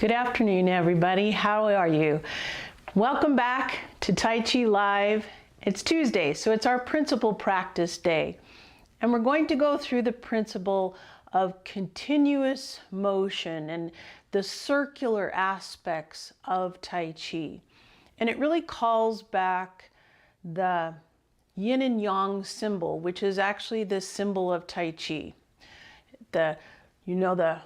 Good afternoon, everybody. How are you? Welcome back to Tai Chi Live. It's Tuesday, so it's our principle practice day. And we're going to go through the principle of continuous motion and the circular aspects of Tai Chi. And it really calls back the yin and yang symbol, which is actually the symbol of Tai Chi. The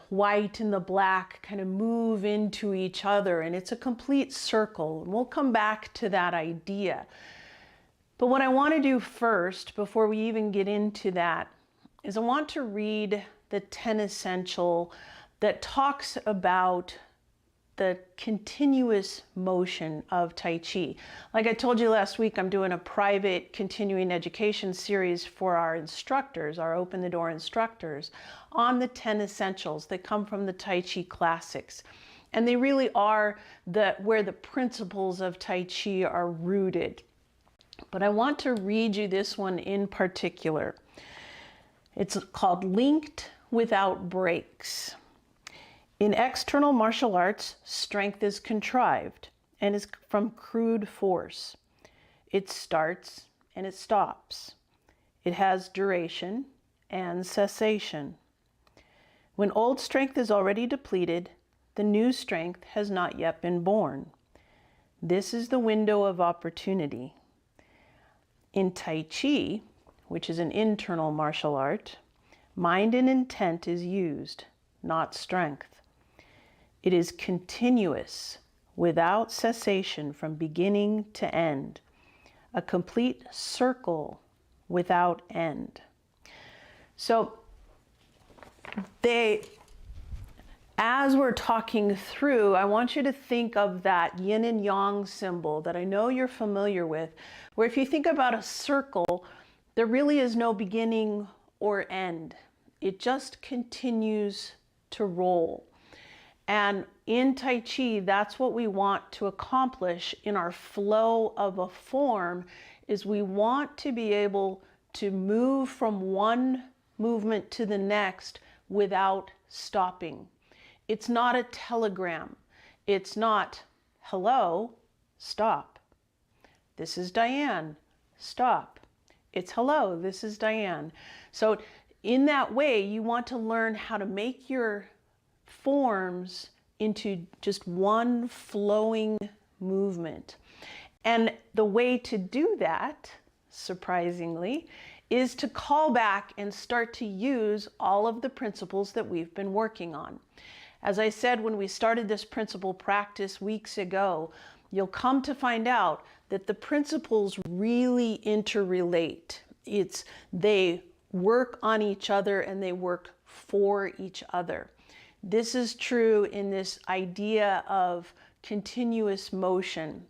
white and the black kind of move into each other, and it's a complete circle. And we'll come back to that idea. But what I want to do first, before we even get into that, is I want to read the 10 Essential that talks about the continuous motion of Tai Chi. Like I told you last week, I'm doing a private continuing education series for our instructors, our Open the Door instructors, on the 10 Essentials that come from the Tai Chi classics. And they really are where the principles of Tai Chi are rooted. But I want to read you this one in particular. It's called Linked Without Breaks. In external martial arts, strength is contrived and is from crude force. It starts and it stops. It has duration and cessation. When old strength is already depleted, the new strength has not yet been born. This is the window of opportunity. In Tai Chi, which is an internal martial art, mind and intent is used, not strength. It is continuous, without cessation from beginning to end, a complete circle without end. So as we're talking through, I want you to think of that yin and yang symbol that I know you're familiar with, where if you think about a circle, there really is no beginning or end. It just continues to roll. And in Tai Chi, that's what we want to accomplish in our flow of a form, is we want to be able to move from one movement to the next without stopping. It's not a telegram. It's not, hello, stop. This is Diane, stop. It's hello, this is Diane. So in that way, you want to learn how to make your forms into just one flowing movement. And the way to do that, surprisingly, is to call back and start to use all of the principles that we've been working on. As I said when we started this principle practice weeks ago, you'll come to find out that the principles really interrelate. They work on each other and they work for each other. This is true in this idea of continuous motion.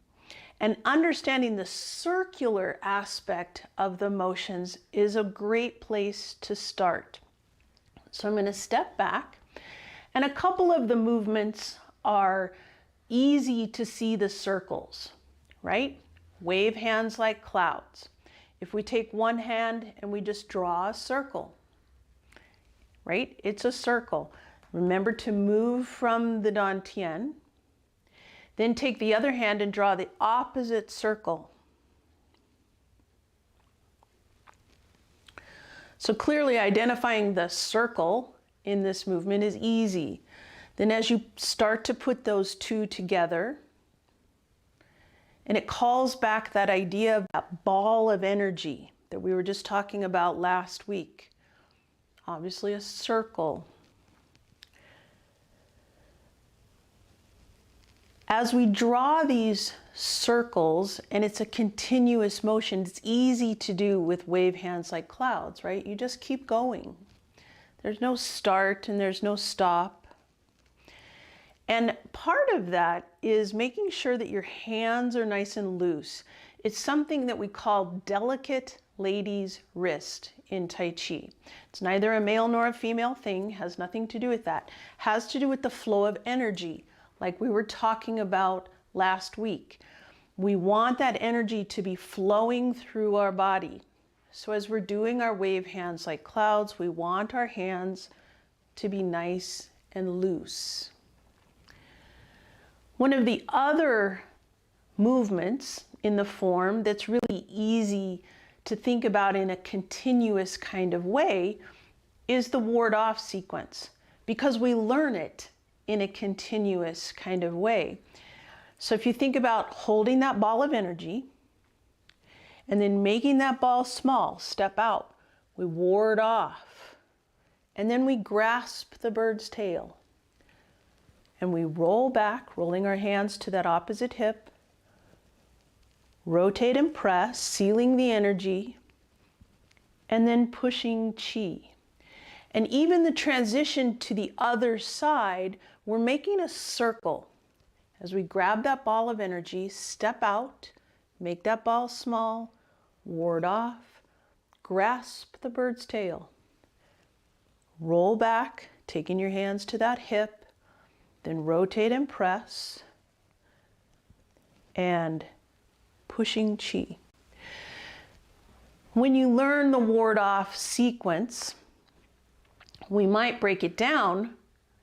And understanding the circular aspect of the motions is a great place to start. So I'm going to step back, and a couple of the movements are easy to see the circles, right? Wave hands like clouds. If we take one hand and we just draw a circle, right? It's a circle. Remember to move from the dantian. Then take the other hand and draw the opposite circle. So clearly identifying the circle in this movement is easy. Then as you start to put those two together, and it calls back that idea of that ball of energy that we were just talking about last week. Obviously a circle. As we draw these circles, and it's a continuous motion, it's easy to do with wave hands like clouds, right? You just keep going. There's no start and there's no stop. And part of that is making sure that your hands are nice and loose. It's something that we call delicate lady's wrist in Tai Chi. It's neither a male nor a female thing, has nothing to do with that. Has to do with the flow of energy, like we were talking about last week. We want that energy to be flowing through our body. So as we're doing our wave hands like clouds, we want our hands to be nice and loose. One of the other movements in the form that's really easy to think about in a continuous kind of way is the ward off sequence, because we learn it in a continuous kind of way. So if you think about holding that ball of energy and then making that ball small, step out, we ward off, and then we grasp the bird's tail and we roll back, rolling our hands to that opposite hip, rotate and press, sealing the energy, and then pushing chi. And even the transition to the other side, we're making a circle. As we grab that ball of energy, step out, make that ball small, ward off, grasp the bird's tail, roll back, taking your hands to that hip, then rotate and press, and pushing chi. When you learn the ward off sequence, we might break it down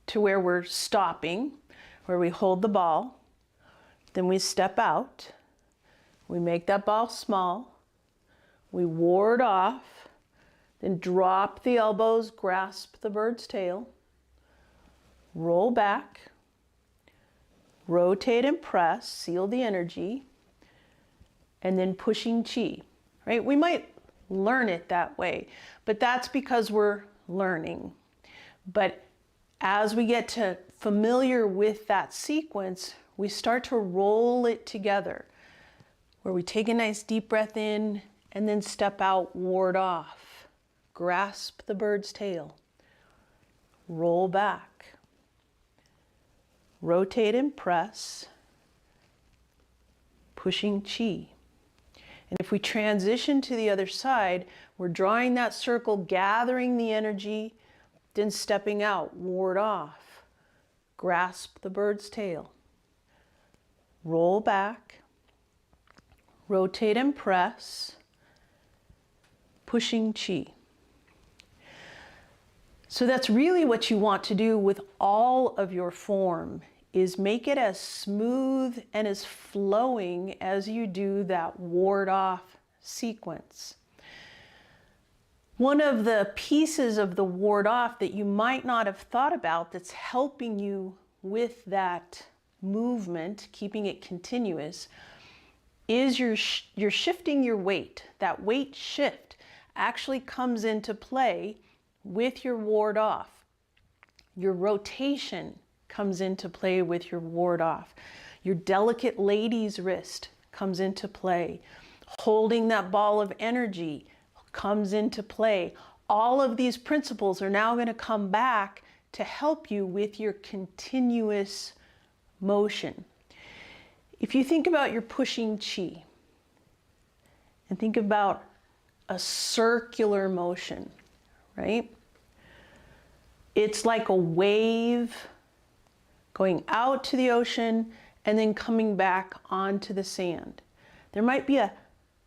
to where we're stopping, where we hold the ball, then we step out, we make that ball small, we ward off, then drop the elbows, grasp the bird's tail, roll back, rotate and press, seal the energy, and then pushing chi, right? We might learn it that way, but that's because we're learning. But as we get to familiar with that sequence, we start to roll it together, where we take a nice deep breath in and then step out, ward off, grasp the bird's tail, roll back, rotate and press, pushing chi. And if we transition to the other side, we're drawing that circle, gathering the energy, then stepping out, ward off, grasp the bird's tail, roll back, rotate and press, pushing chi. So that's really what you want to do with all of your form, is make it as smooth and as flowing as you do that ward off sequence. One of the pieces of the ward off that you might not have thought about that's helping you with that movement, keeping it continuous, is you're shifting your weight. That weight shift actually comes into play with your ward off. Your rotation comes into play with your ward off. Your delicate lady's wrist comes into play. Holding that ball of energy comes into play. All of these principles are now going to come back to help you with your continuous motion. If you think about your pushing chi and think about a circular motion, right? It's like a wave going out to the ocean and then coming back onto the sand. There might be a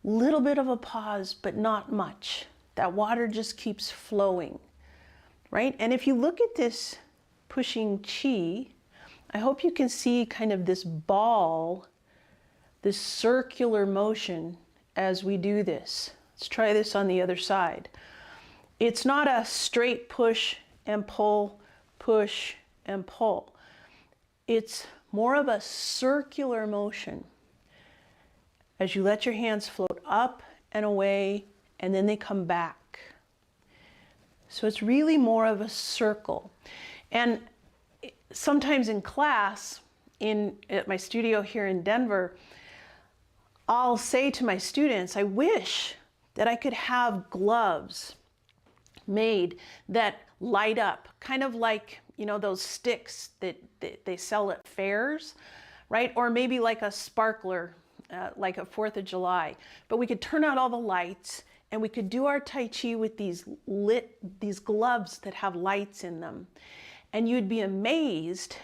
little bit of a pause, but not much. That water just keeps flowing, right? And if you look at this pushing chi, I hope you can see kind of this ball, this circular motion as we do this. Let's try this on the other side. It's not a straight push and pull, push and pull. It's more of a circular motion as you let your hands float up and away, and then they come back. So it's really more of a circle. And sometimes in class, at my studio here in Denver, I'll say to my students, I wish that I could have gloves made that light up, kind of like, you know, those sticks that they sell at fairs, right? Or maybe like a sparkler, like a 4th of July. But we could turn out all the lights and we could do our Tai Chi with these gloves that have lights in them. And you'd be amazed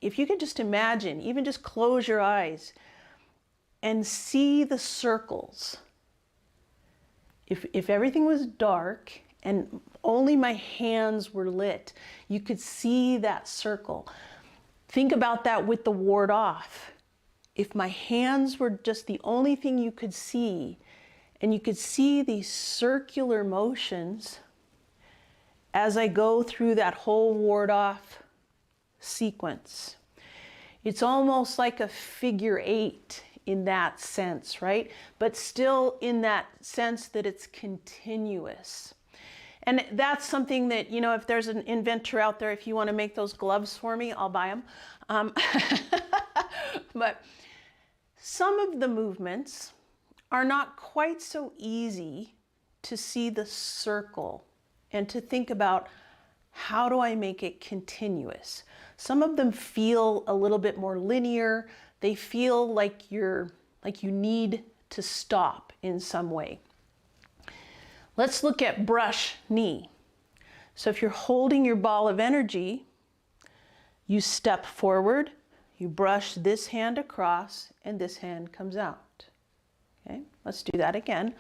if you could just imagine, even just close your eyes and see the circles. If everything was dark and only my hands were lit, you could see that circle. Think about that with the ward off. If my hands were just the only thing you could see, and you could see these circular motions as I go through that whole ward off sequence. It's almost like a figure eight in that sense, right? But still in that sense that it's continuous. And that's something that, you know, if there's an inventor out there, if you want to make those gloves for me, I'll buy them. But some of the movements are not quite so easy to see the circle and to think about, how do I make it continuous? Some of them feel a little bit more linear. They feel like you need to stop in some way. Let's look at brush knee. So if you're holding your ball of energy, you step forward, you brush this hand across, and this hand comes out. Okay, let's do that again.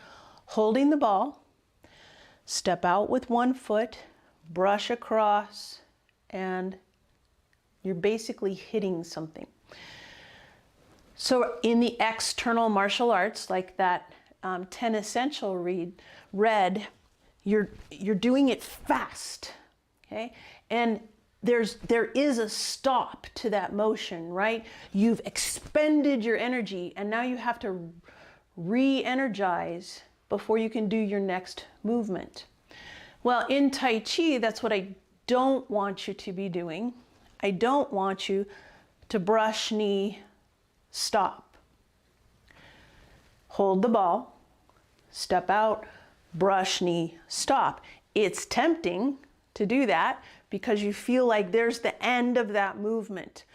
Holding the ball, step out with one foot, brush across, and you're basically hitting something. So in the external martial arts, like that 10 Essential read, you're doing it fast, okay? And there is a stop to that motion, right? You've expended your energy, and now you have to re-energize before you can do your next movement. Well, in Tai Chi, that's what I don't want you to be doing. I don't want you to brush knee, stop. Hold the ball, step out, brush knee, stop. It's tempting to do that because you feel like there's the end of that movement.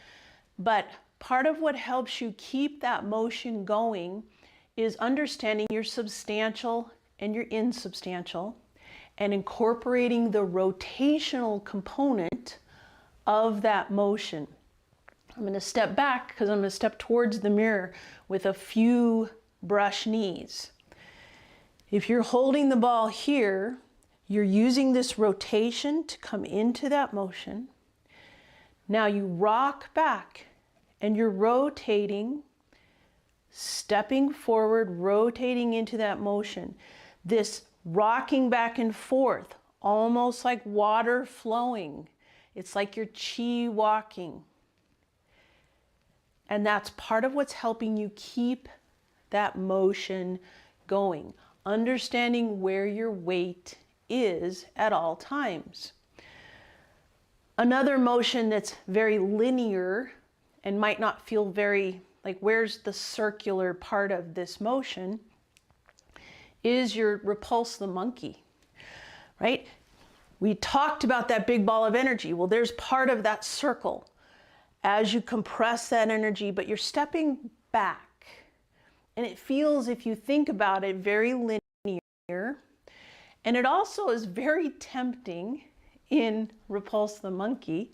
But part of what helps you keep that motion going is understanding your substantial and your insubstantial, and incorporating the rotational component of that motion. I'm going to step back because I'm going to step towards the mirror with a few brush knees. If you're holding the ball here, you're using this rotation to come into that motion. Now you rock back and you're rotating, stepping forward, rotating into that motion. This rocking back and forth, almost like water flowing. It's like you're chi walking. And that's part of what's helping you keep that motion going. Understanding where your weight is at all times. Another motion that's very linear and might not feel very, like, where's the circular part of this motion, is your repulse the monkey, right? We talked about that big ball of energy. Well, there's part of that circle as you compress that energy, but you're stepping back. And it feels, if you think about it, very linear. And it also is very tempting in Repulse the Monkey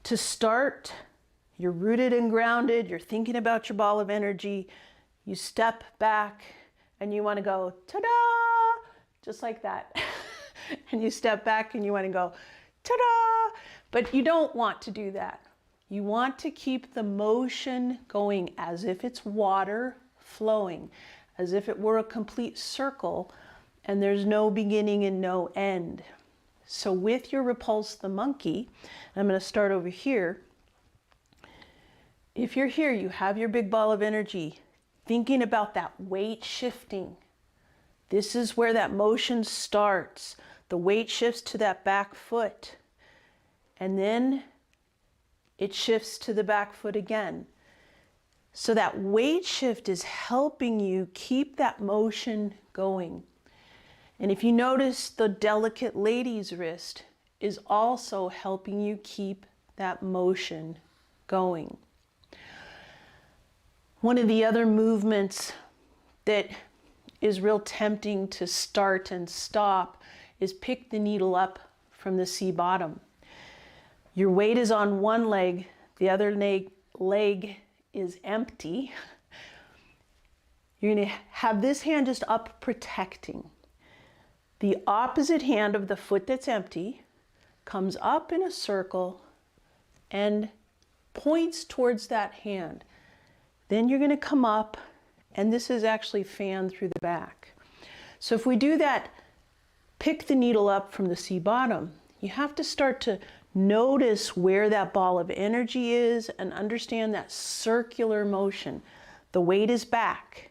to start, you're rooted and grounded, you're thinking about your ball of energy, you step back, and you want to go, ta-da, just like that. And you step back and you want to go, ta-da, but you don't want to do that. You want to keep the motion going as if it's water flowing, as if it were a complete circle and there's no beginning and no end. So with your Repulse the Monkey, I'm going to start over here. If you're here, you have your big ball of energy, thinking about that weight shifting. This is where that motion starts. The weight shifts to that back foot, and then it shifts to the back foot again. So that weight shift is helping you keep that motion going. And if you notice, the delicate lady's wrist is also helping you keep that motion going. One of the other movements that is real tempting to start and stop is pick the needle up from the C bottom. Your weight is on one leg, the other leg is empty. You're going to have this hand just up protecting. The opposite hand of the foot that's empty comes up in a circle and points towards that hand. Then you're going to come up, and this is actually fanned through the back. So if we do that, pick the needle up from the C bottom, you have to start to notice where that ball of energy is and understand that circular motion. The weight is back.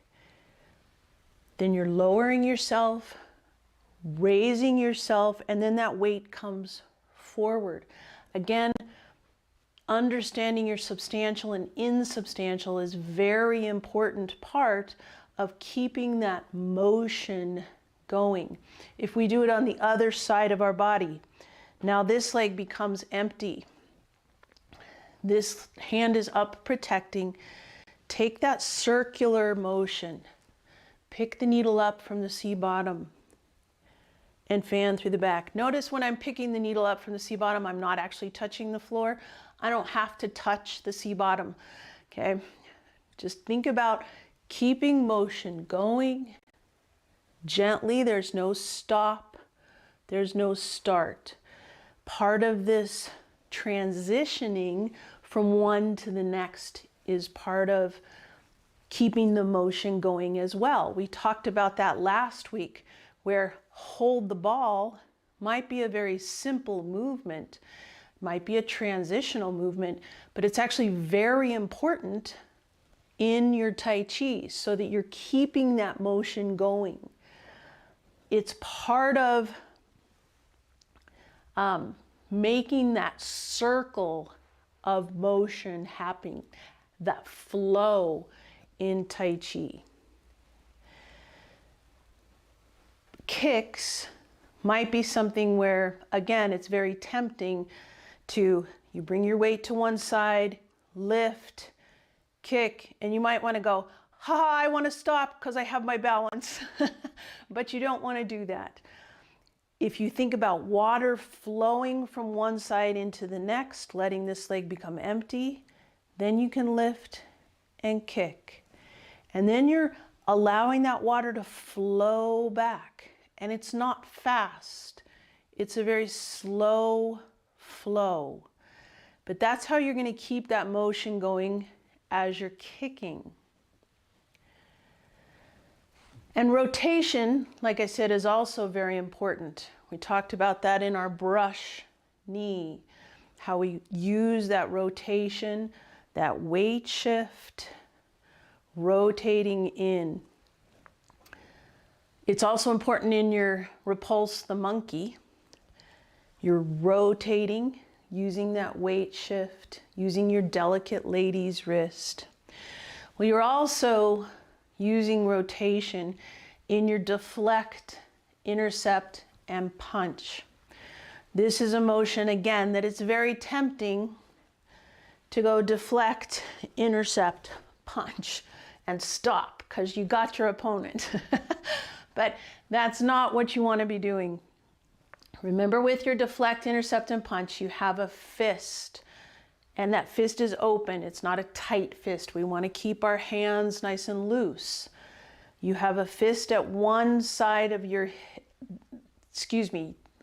Then you're lowering yourself, raising yourself, and then that weight comes forward. Again, understanding your substantial and insubstantial is very important part of keeping that motion going. If we do it on the other side of our body, now this leg becomes empty. This hand is up protecting. Take that circular motion. Pick the needle up from the C bottom and fan through the back. Notice when I'm picking the needle up from the C bottom, I'm not actually touching the floor. I don't have to touch the C bottom, okay? Just think about keeping motion going gently. There's no stop. There's no start. Part of this transitioning from one to the next is part of keeping the motion going as well. We talked about that last week, where hold the ball might be a very simple movement, might be a transitional movement, but it's actually very important in your Tai Chi so that you're keeping that motion going. It's part of making that circle of motion happening, that flow in Tai Chi. Kicks might be something where, again, it's very tempting to, you bring your weight to one side, lift, kick, and you might want to go, ha, I want to stop because I have my balance. But you don't want to do that. If you think about water flowing from one side into the next, letting this leg become empty, then you can lift and kick. And then you're allowing that water to flow back. And it's not fast. It's a very slow flow. But that's how you're going to keep that motion going as you're kicking. And rotation, like I said, is also very important. We talked about that in our brush knee, how we use that rotation, that weight shift, rotating in. It's also important in your repulse the monkey. You're rotating, using that weight shift, using your delicate lady's wrist. Well, you're also using rotation in your deflect, intercept, and punch. This is a motion, again, that it's very tempting to go deflect, intercept, punch, and stop because you got your opponent. But that's not what you want to be doing. Remember, with your deflect, intercept, and punch, you have a fist. And that fist is open. It's not a tight fist. We want to keep our hands nice and loose. You have a fist at one side of your,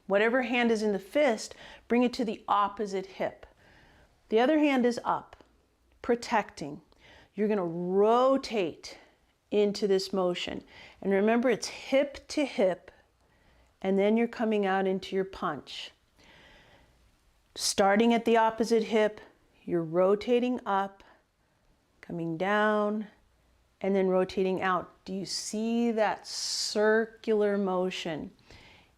whatever hand is in the fist, bring it to the opposite hip. The other hand is up, protecting. You're going to rotate into this motion. And remember, it's hip to hip, and then you're coming out into your punch. Starting at the opposite hip, you're rotating up, coming down, and then rotating out. Do you see that circular motion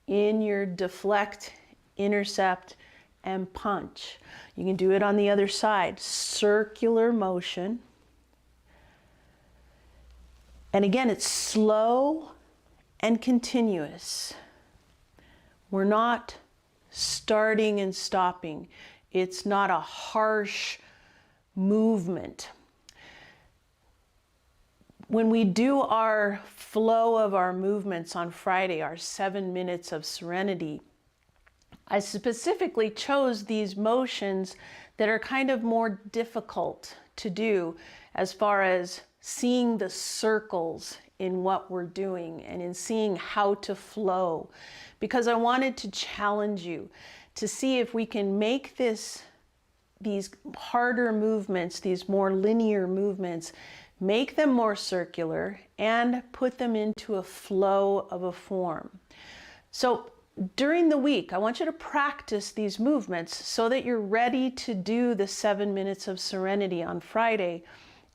in your deflect, intercept, and punch? You can do it on the other side. Circular motion. And again, it's slow and continuous. We're not starting and stopping. It's not a harsh movement. When we do our flow of our movements on Friday, our 7 minutes of serenity, I specifically chose these motions that are kind of more difficult to do as far as seeing the circles in what we're doing and in seeing how to flow, because I wanted to challenge you to see if we can make this these harder movements, these more linear movements, make them more circular and put them into a flow of a form. So during the week, I want you to practice these movements so that you're ready to do the 7 minutes of serenity on Friday.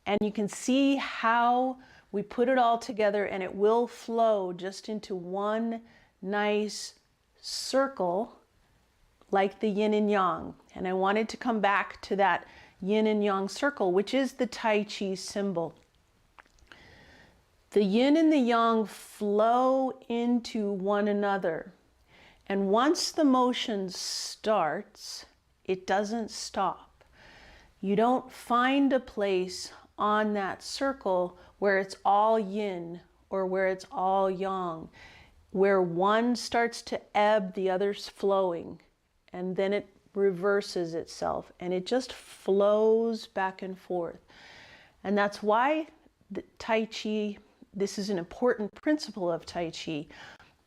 And you can see how we put it all together, and it will flow just into one nice circle like the yin and yang. And I wanted to come back to that yin and yang circle, which is the Tai Chi symbol. The yin and the yang flow into one another. And once the motion starts, it doesn't stop. You don't find a place on that circle where it's all yin or where it's all yang, where one starts to ebb, the other's flowing, and then it reverses itself and it just flows back and forth. And that's why the Tai Chi, this is an important principle of Tai Chi,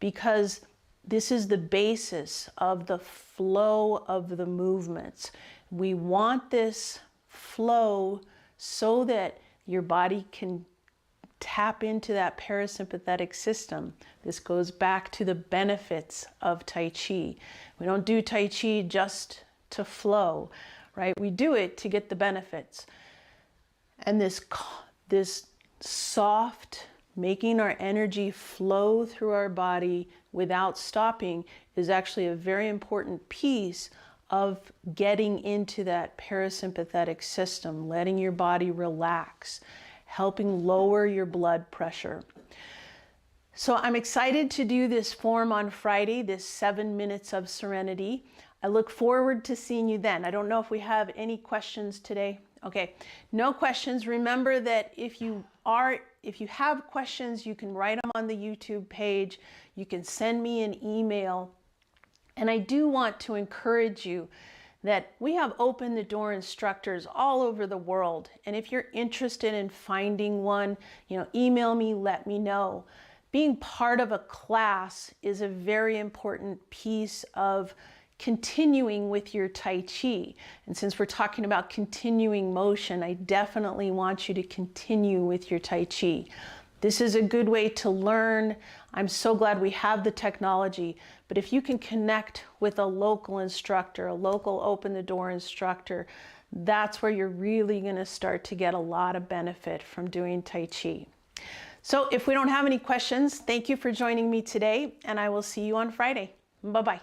because this is the basis of the flow of the movements. We want this flow so that your body can tap into that parasympathetic system. This goes back to the benefits of Tai Chi. We don't do Tai Chi just to flow, right? We do it to get the benefits. And this soft, making our energy flow through our body without stopping is actually a very important piece of getting into that parasympathetic system, letting your body relax, helping lower your blood pressure. So I'm excited to do this form on Friday, this 7 minutes of serenity. I look forward to seeing you then. I don't know if we have any questions today. Okay, no questions. Remember that if you have questions, you can write them on the YouTube page. You can send me an email. And I do want to encourage you that we have open the door instructors all over the world. And if you're interested in finding one, email me, let me know. Being part of a class is a very important piece of continuing with your Tai Chi. And since we're talking about continuing motion, I definitely want you to continue with your Tai Chi. This is a good way to learn. I'm so glad we have the technology, but if you can connect with a local instructor, a local open the door instructor, that's where you're really going to start to get a lot of benefit from doing Tai Chi. So if we don't have any questions, thank you for joining me today, and I will see you on Friday. Bye-bye.